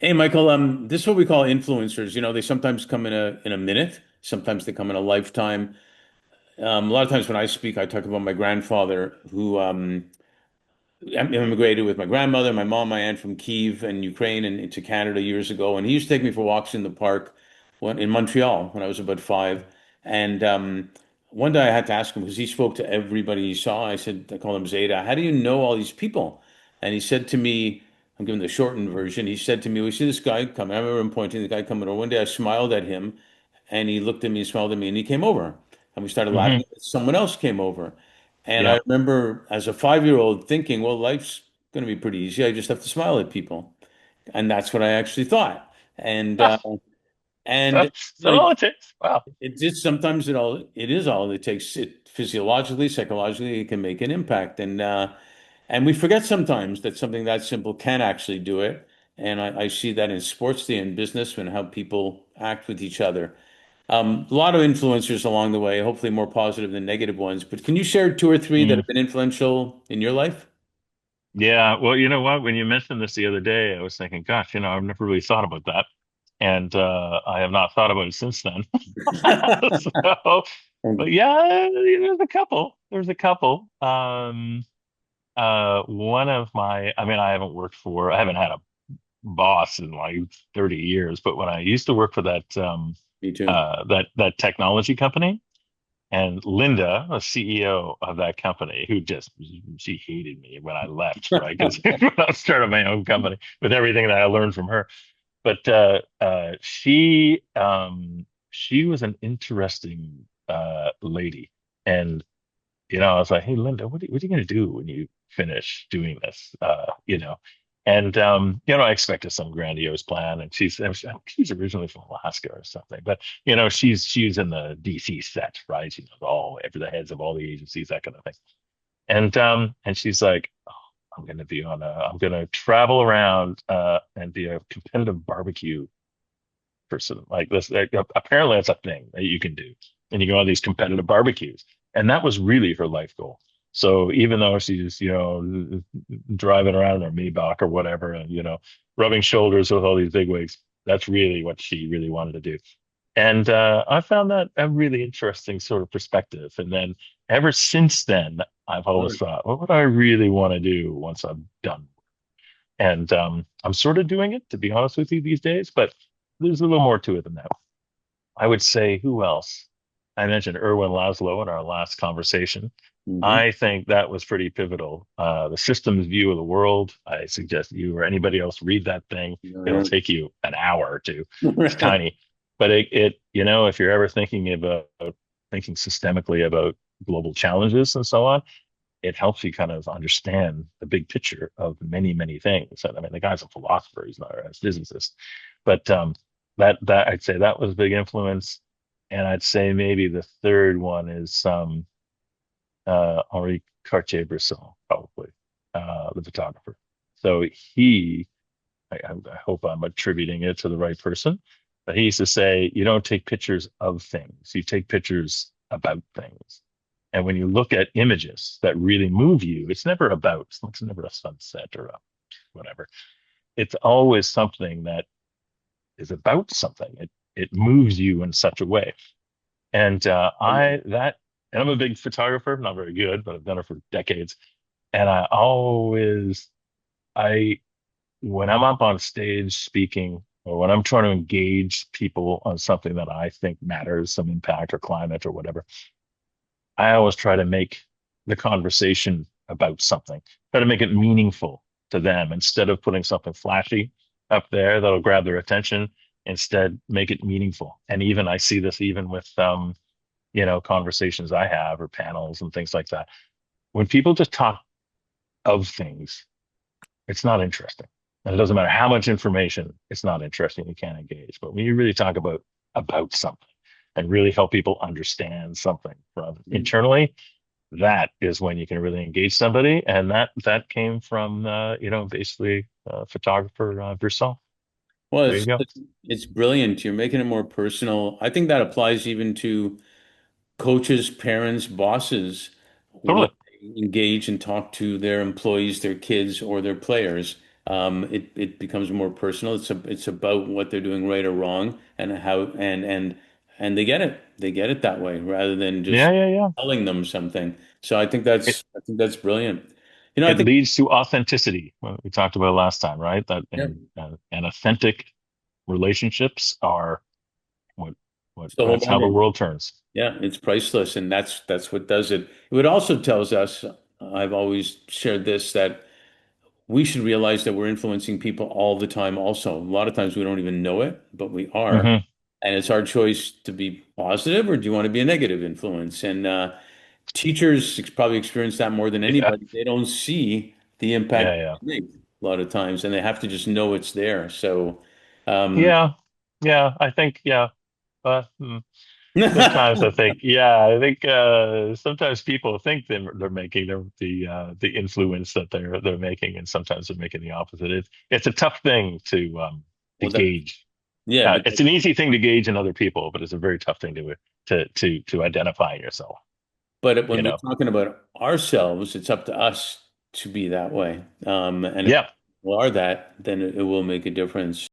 Hey, Michael, this is what we call influencers. They sometimes come in a minute, sometimes they come in a lifetime. A lot of times when I speak, I talk about my grandfather who immigrated with my grandmother, my mom, my aunt from Kiev and Ukraine and into Canada years ago. And he used to take me for walks in the park in Montreal when I was about five. And one day I had to ask him because he spoke to everybody he saw. I call him Zeta. How do you know all these people? And he said to me, I'm giving the shortened version. He said to me, we see this guy coming. I remember him pointing the guy coming over. One day I smiled at him and he looked at me, smiled at me, and he came over. And we started Hmm. laughing. Someone else came over. And Yeah. I remember as a 5 year old thinking, well, life's going to be pretty easy. I just have to smile at people. And that's what I actually thought. And, uh, and That's like all it takes. Wow. it just sometimes it is all it takes. It physiologically, psychologically, it can make an impact. And we forget sometimes that something that simple can actually do it. And I see that in sports, in business, and how people act with each other. A lot of influencers along the way, hopefully more positive than negative ones. But can you share two or three that Mm. have been influential in your life? Yeah. Well, you know what? When you mentioned this the other day, I was thinking, gosh, I've never really thought about that. And I have not thought about it since then. So, but yeah, there's a couple. There's a couple. One of I mean, I haven't had a boss in like 30 years, but when I used to work for Me too. that technology company, and Linda, the CEO of that company, who just she hated me when I left, right? Because I started my own company with everything that I learned from her. But she was an interesting lady, and I was like, "Hey, Linda, what are you going to do when you finish doing this?" And I expected some grandiose plan, and she's originally from Alaska or something, but she's in the DC set, right? She knows the heads of all the agencies, that kind of thing. And she's like, oh, I'm gonna travel around and be a competitive barbecue person like this. Apparently, that's a thing that you can do, and you go on these competitive barbecues, and that was really her life goal. So even though she's driving around in her Maybach or whatever, and rubbing shoulders with all these bigwigs, that's really what she really wanted to do. And I found that a really interesting sort of perspective. And then ever since then, I've Love always it. thought, what would I really want to do once I'm done? And I'm sort of doing it, to be honest with you, these days, but there's a little more to it than that. I would say, who else? I mentioned Irwin Laslow in our last conversation. Hmm. I think that was pretty pivotal. The systems view of the world. I suggest you or anybody else read that thing. It'll Yeah. take you an hour or two. It's Right. tiny, but if you're ever thinking systemically about global challenges and so on, it helps you kind of understand the big picture of many, many things. And I mean, the guy's a philosopher; he's not a physicist. But that I'd say that was a big influence. And I'd say maybe the third one is Henri Cartier-Bresson, probably the photographer. So I hope I'm attributing it to the right person, but he used to say, you don't take pictures of things, you take pictures about things. And when you look at images that really move you, it's never a sunset or a whatever. It's always something that is about something. It moves you in such a way. And I'm a big photographer, not very good, but I've done it for decades. And I when I'm up on stage speaking, or when I'm trying to engage people on something that I think matters, some impact or climate or whatever, I always try to make the conversation about something, try to make it meaningful to them instead of putting something flashy up there that'll grab their attention. Instead, make it meaningful. And even I see this even with conversations I have or panels and things like that. When people just talk of things, it's not interesting. And it doesn't matter how much information, it's not interesting. You can't engage. But when you really talk about something and really help people understand something from internally, that is when you can really engage somebody. And that came from basically photographer Bresson. Well, There you go. it's brilliant. You're making it more personal. I think that applies even to coaches, parents, bosses when Totally. they engage and talk to their employees, their kids, or their players. it becomes more personal. It's about what they're doing right or wrong and how and they get it. They get it that way rather than Yeah, just yeah, yeah. telling them something. So It I think that's brilliant. I it think leads to authenticity. What we talked about last time, right? That yeah, and authentic relationships are what it's the whole that's how the market. world turns. Yeah, it's priceless, and that's what does it. It also tells us, I've always shared this, that we should realize that we're influencing people all the time also. A lot of times we don't even know it, but we are. Hmm. And it's our choice to be positive or do you want to be a negative influence? And teachers probably experience that more than Yeah, anybody. They don't see the yeah, impact yeah. they make a lot of times, and they have to just know it's there. So, Yeah, yeah. I think yeah. Hmm. Sometimes I well, think, yeah, I think sometimes people think they're making the influence that they're making, and sometimes they're making the opposite. It's a tough thing to that, gauge. yeah, but It's an easy thing to gauge in other people, but it's a very tough thing to identify in yourself. when You we're know? talking about ourselves, it's up to us to be that way. And if Yeah. we are that, then it will make a difference.